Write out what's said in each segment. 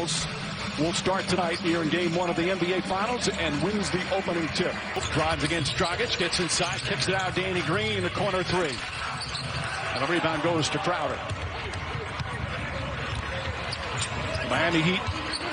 Finals will start tonight here in Game 1 of the NBA Finals and wins the opening tip. Drives against Dragic, gets inside, kicks it out. Danny Green, the corner three. And the rebound goes to Crowder. Miami Heat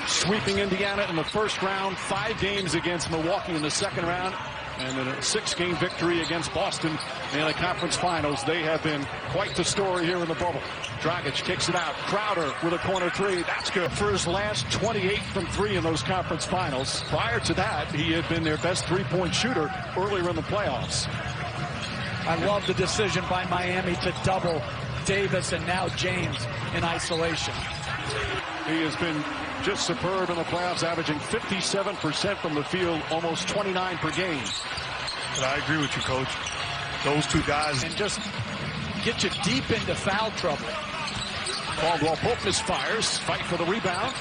sweeping Indiana in the first round, 5 games against Milwaukee in the second round, and in a 6-game victory against Boston in the conference finals. They have been quite the story here in the bubble. Dragic kicks it out. Crowder with a corner three. That's good. For his last 28 from 3 in those conference finals. Prior to that, he had been their best three-point shooter earlier in the playoffs. I love the decision by Miami to double Davis and now James in isolation. He has been just superb in the playoffs, averaging 57% from the field, almost 29 per game. And I agree with you, Coach. Those two guys. And just get you deep into foul trouble. Caldwell Pope misfires, fight for the rebound.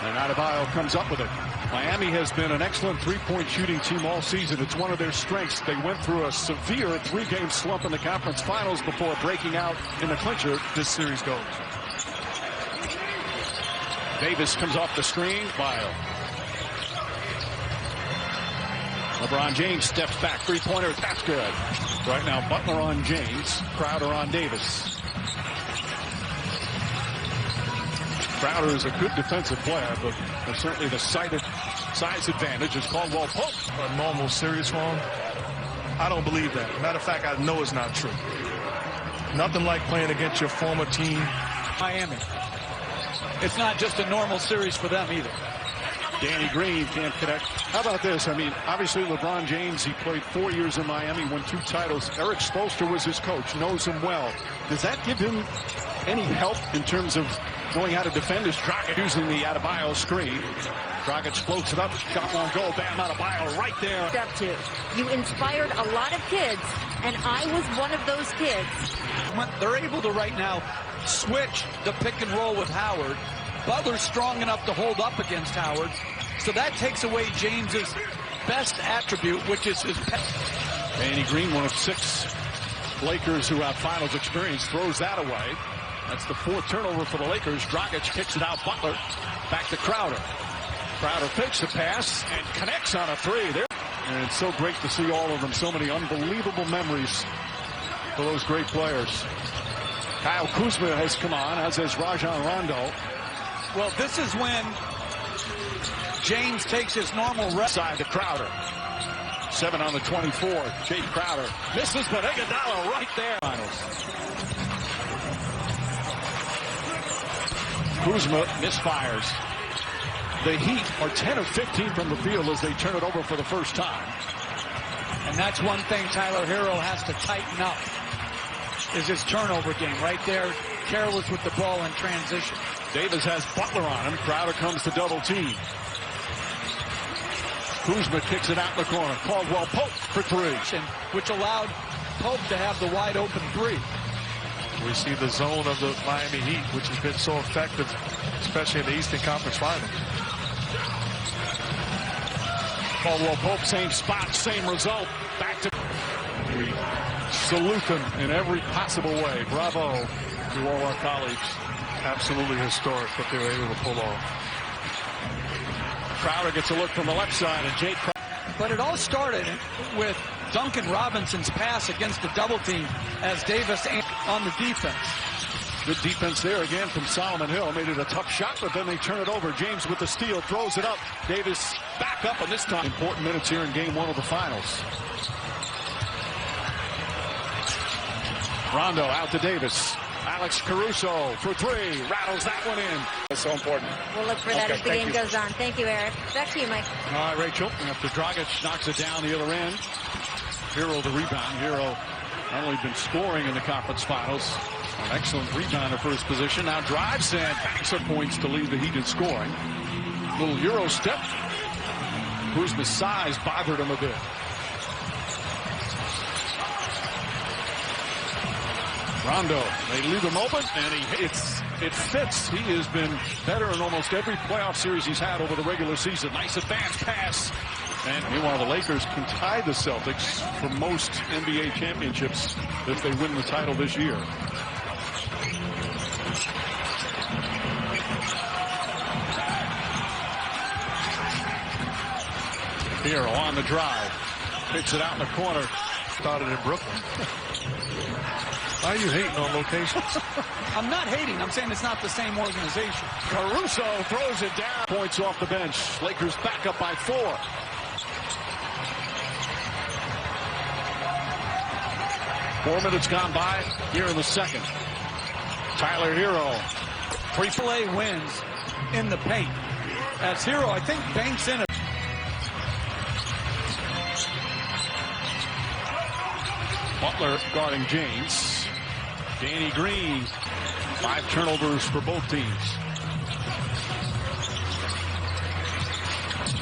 And Adebayo comes up with it. Miami has been an excellent three-point shooting team all season. It's one of their strengths. They went through a severe 3-game slump in the conference finals before breaking out in the clincher. This series goes. Davis comes off the screen. Bio. LeBron James steps back. Three-pointer. That's good. Right now, Butler on James. Crowder on Davis. Crowder is a good defensive player, but certainly the size advantage is Caldwell Pope. A normal series for him? I don't believe that. Matter of fact, I know it's not true. Nothing like playing against your former team. Miami. It's not just a normal series for them either. Danny Green can't connect. How about this? I mean, obviously LeBron James, he played 4 years in Miami, won 2 titles. Eric Spoelstra was his coach, knows him well. Does that give him any help in terms of knowing how to defend his Dragic using the Adebayo screen? Dragic floats it up, shot won't go. Bam, Adebayo right there. Step 2. You inspired a lot of kids, and I was one of those kids. They're able to right now switch the pick and roll with Howard. Butler's strong enough to hold up against Howard, so that takes away James's best attribute, which is his pass. Danny Green, one of 6 Lakers who have finals experience, throws that away. That's the 4th turnover for the Lakers. Dragic kicks it out. Butler back to Crowder. Crowder fakes the pass and connects on a 3. And it's so great to see all of them. So many unbelievable memories for those great players. Kyle Kuzma has come on, as has Rajon Rondo. Well, this is when James takes his normal rest. Side to Crowder. 7 on the 24. Jay Crowder misses, but Iguodala right there. Kuzma misfires. The Heat are 10 of 15 from the field as they turn it over for the first time. And that's one thing Tyler Hero has to tighten up, is his turnover game. Right there, careless with the ball in transition. Davis has Butler on him. Crowder comes to double team. Kuzma kicks it out in the corner. Caldwell Pope for 3. Which allowed Pope to have the wide open 3. We see the zone of the Miami Heat, which has been so effective, especially in the Eastern Conference Finals. Caldwell Pope, same spot, same result. Back to... We salute them in every possible way. Bravo to all our colleagues. Absolutely historic what they were able to pull off. Crowder gets a look from the left side, and Jake Crowder. But it all started with Duncan Robinson's pass against the double team as Davis on the defense. Good defense there again from Solomon Hill. Made it a tough shot, but then they turn it over. James with the steal, throws it up. Davis back up, and this time important minutes here in Game 1 of the Finals. Rondo out to Davis. Alex Caruso for 3. Rattles that one in. That's so important. We'll look for that as the game goes on. Thank you, Eric. Back to you, Mike. All right, Rachel. After Dragic knocks it down the other end. Hero the rebound. Hero not only been scoring in the conference finals, an excellent rebounder for his position. Now drives and backs up points to lead the Heat in scoring. Little Euro step. Kuzma's size bothered him a bit. Rondo, they leave him open, and it fits. He has been better in almost every playoff series he's had over the regular season. Nice advance pass. And meanwhile, the Lakers can tie the Celtics for most NBA championships if they win the title this year. Hero on the drive. Hits it out in the corner. Started in Brooklyn. Why are you hating on locations? I'm not hating. I'm saying it's not the same organization. Caruso throws it down. Points off the bench. Lakers back up by 4. 4 minutes gone by here in the second. Tyler Hero. Free-play wins in the paint. As Hero, I think, banks in it. Butler guarding James. Danny Green. 5 turnovers for both teams.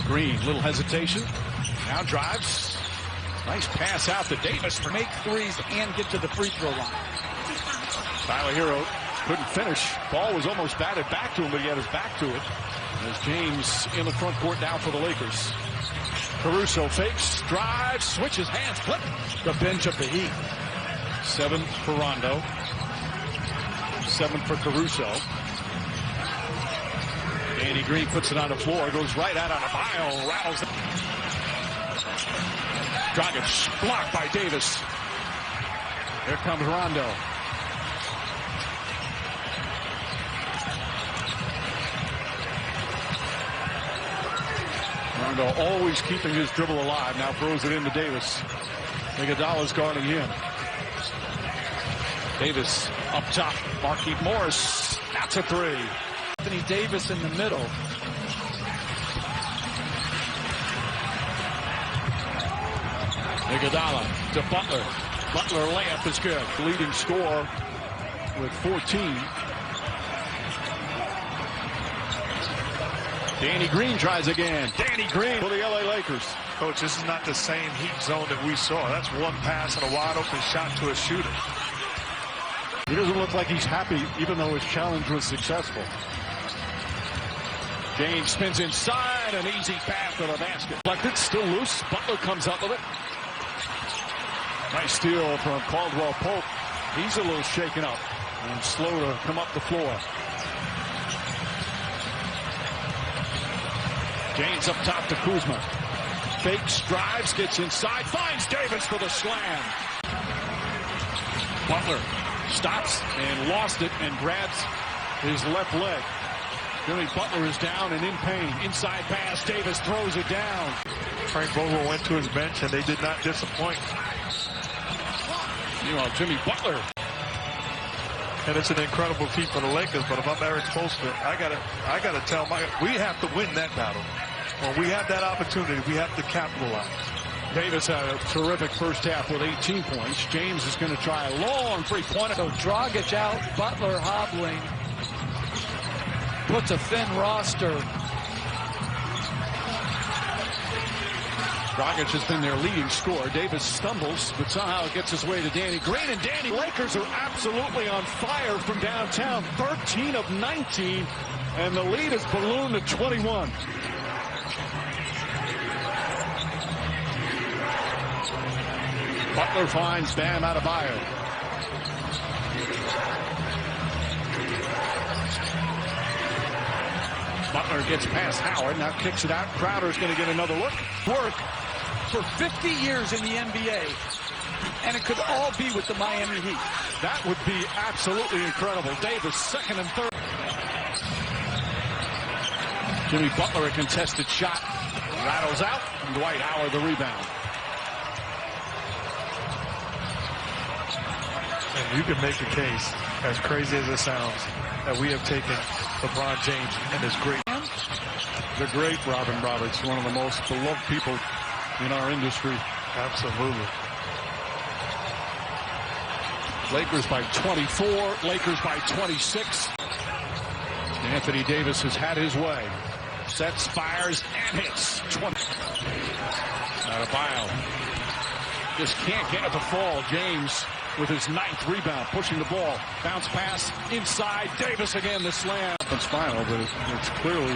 Green, little hesitation. Now drives. Nice pass out to Davis. Make threes and get to the free throw line. Tyler Hero couldn't finish. Ball was almost batted back to him, but he had his back to it. As James in the front court now for the Lakers. Caruso fakes, drives, switches hands, flip. The bench of the Heat. 7 for Rondo. 7 for Caruso. Danny Green puts it on the floor, goes right out on a mile, rattles. Dragic blocked by Davis. Here comes Rondo. Rondo always keeping his dribble alive. Now throws it into Davis. Iguodala's guarding him. Davis up top. Markieff Morris. That's a 3. Anthony Davis in the middle. Iguodala to Butler. Butler layup is good. Leading scorer with 14. Danny Green tries again. Danny Green for the LA Lakers. Coach, this is not the same Heat zone that we saw. That's one pass and a wide open shot to a shooter. He doesn't look like he's happy, even though his challenge was successful. James spins inside, an easy pass to the basket. Deflected, still loose. Butler comes up with it. Nice steal from Caldwell Pope. He's a little shaken up and slow to come up the floor. James up top to Kuzma. Fakes, drives, gets inside, finds Davis for the slam. Butler stops and lost it and grabs his left leg. Jimmy Butler is down and in pain. Inside pass, Davis throws it down. Frank Vogel went to his bench and they did not disappoint. Meanwhile, Jimmy Butler. And it's an incredible feat for the Lakers, but if I'm Eric Spoelstra, I gotta tell we have to win that battle. When we have that opportunity, we have to capitalize. Davis had a terrific first half with 18 points. James is going to try a long three-pointer. So Dragic out, Butler hobbling. Puts a thin roster. Dragic has been their leading scorer. Davis stumbles, but somehow gets his way to Danny Green. And Danny, Lakers are absolutely on fire from downtown. 13 of 19, and the lead is ballooned to 21. Butler finds Bam Adebayo. Butler gets past Howard, now kicks it out. Crowder's going to get another look. Work for 50 years in the NBA, and it could all be with the Miami Heat. That would be absolutely incredible. Davis, second and third. Jimmy Butler, a contested shot. Rattles out, and Dwight Howard the rebound. And you can make a case, as crazy as it sounds, that we have taken LeBron James and his great. The great Robin Roberts, one of the most beloved people in our industry. Absolutely. Lakers by 24, Lakers by 26. Anthony Davis has had his way. Sets, fires, and hits. 20. Adebayo just can't get it to fall. James with his 9th rebound, pushing the ball. Bounce pass inside. Davis again, the slam. It's final, but it's clearly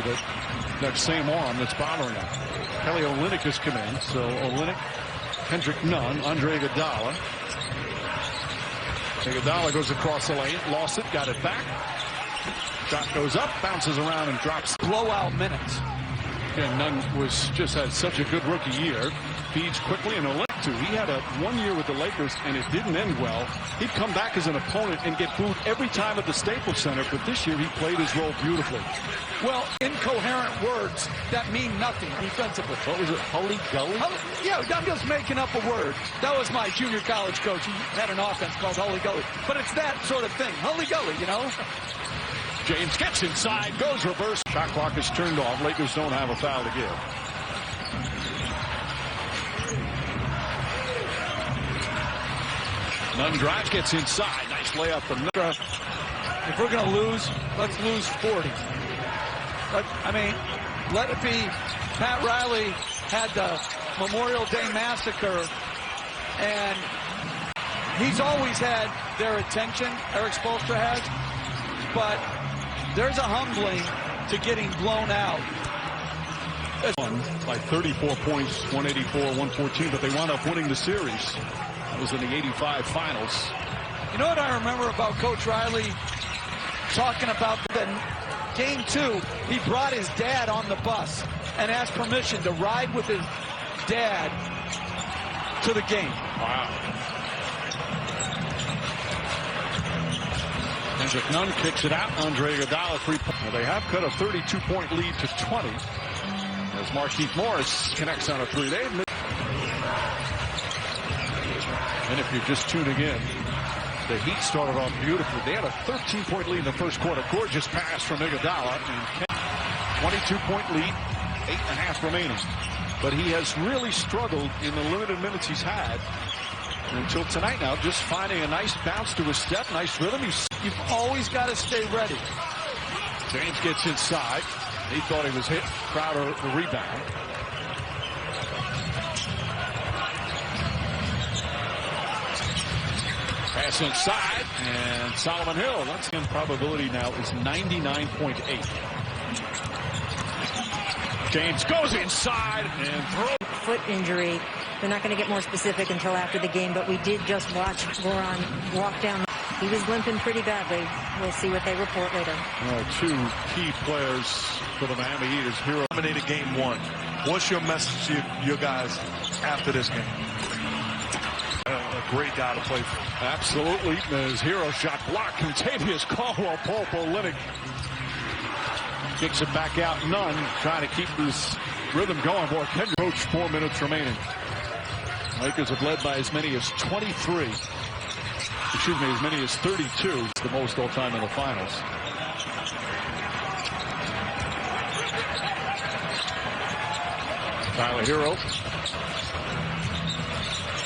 that same arm that's bothering him. Kelly Olynyk has come in, so Olynyk, Kendrick Nunn, Andre Iguodala. Iguodala goes across the lane, lost it, got it back. Shot goes up, bounces around, and drops. Blowout minutes. Again, Nunn just had such a good rookie year. Feeds quickly and he had a 1 year with the Lakers and it didn't end well. He'd come back as an opponent and get booed every time at the Staples Center, but this year he played his role beautifully. Well, incoherent words that mean nothing defensively. What was it, Hully Gully? Yeah, I'm just making up a word. That was my junior college coach. He had an offense called Hully Gully. But it's that sort of thing. Hully Gully, you know? James gets inside, goes reverse. Shot clock is turned off. Lakers don't have a foul to give. Nunn drives, gets inside. Nice layup from Nunn. If we're going to lose, let's lose 40. Let it be. Pat Riley had the Memorial Day Massacre, and he's always had their attention, Eric Spoelstra has, but there's a humbling to getting blown out. By 34 points, 184-114, but they wound up winning the series. That was in the 85 finals. You know what I remember about Coach Riley talking about that game 2, he brought his dad on the bus and asked permission to ride with his dad to the game. Wow. Kendrick Nunn kicks it out. Andre Iguodala 3-point. They have cut a 32-point lead to 20 as Markieff Morris connects on a 3. And if you're just tuning in, the Heat started off beautifully. They had a 13-point lead in the first quarter. Gorgeous pass from Iguodala. 22-point lead, 8.5 remaining. But he has really struggled in the limited minutes he's had until tonight now, just finding a nice bounce to his step, nice rhythm. You've always got to stay ready. James gets inside. He thought he was hit. Crowder the rebound. Pass inside, and Solomon Hill. That's him. Probability now is 99.8. James goes inside and throws. Foot injury. They're not going to get more specific until after the game, but we did just watch Goran walk down. He was limping pretty badly. We'll see what they report later. Two key players for the Miami Heat is Hero. Dominated game 1. What's your message to your guys after this game? A great guy to play for. Absolutely. His Hero shot blocked. Contavious Caldwell Pope Olynyk kicks it back out. Nunn trying to keep this rhythm going. Boy, Kendrick coach 4 minutes remaining. Lakers have led by as many as 23. Excuse me, as many as 32. It's the most all time in the finals. Tyler Hero.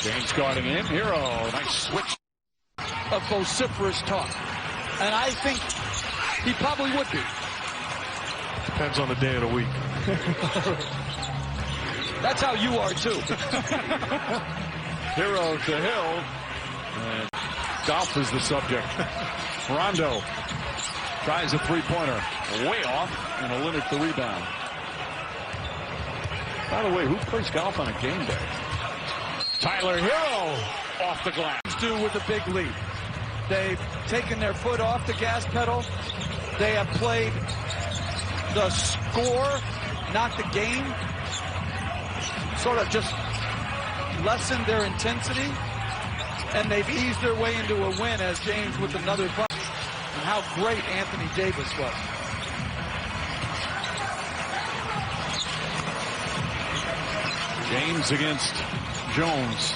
James guarding in. Hero, nice switch. A vociferous talk. And I think he probably would be. Depends on the day of the week. That's how you are, too. Hero to Hill. And golf is the subject. Rondo tries a three-pointer. Way off. And Olynyk the rebound. By the way, who plays golf on a game day? Tyler Hero off the glass. Do with a big lead. They've taken their foot off the gas pedal. They have played the score, not the game. Sort of just lessened their intensity. And they've eased their way into a win as James with another bucket. And how great Anthony Davis was. James against Jones.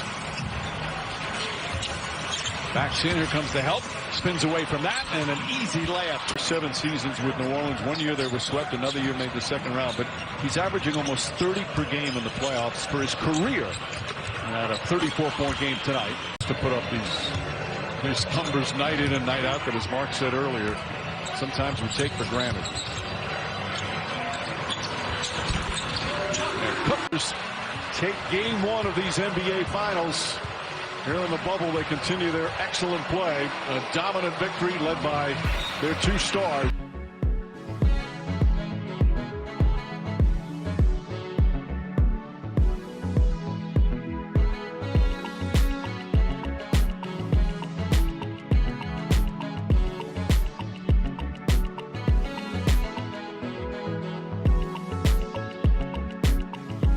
Backs in, here comes the help. Spins away from that, and an easy layup. 7 seasons with New Orleans. 1 year they were swept, another year made the second round. But he's averaging almost 30 per game in the playoffs for his career. And had a 34-point game tonight. To put up these numbers night in and night out that, as Mark said earlier, sometimes we take for granted. And Clippers take game 1 of these NBA Finals. Here in the bubble, they continue their excellent play. A dominant victory led by their 2 stars.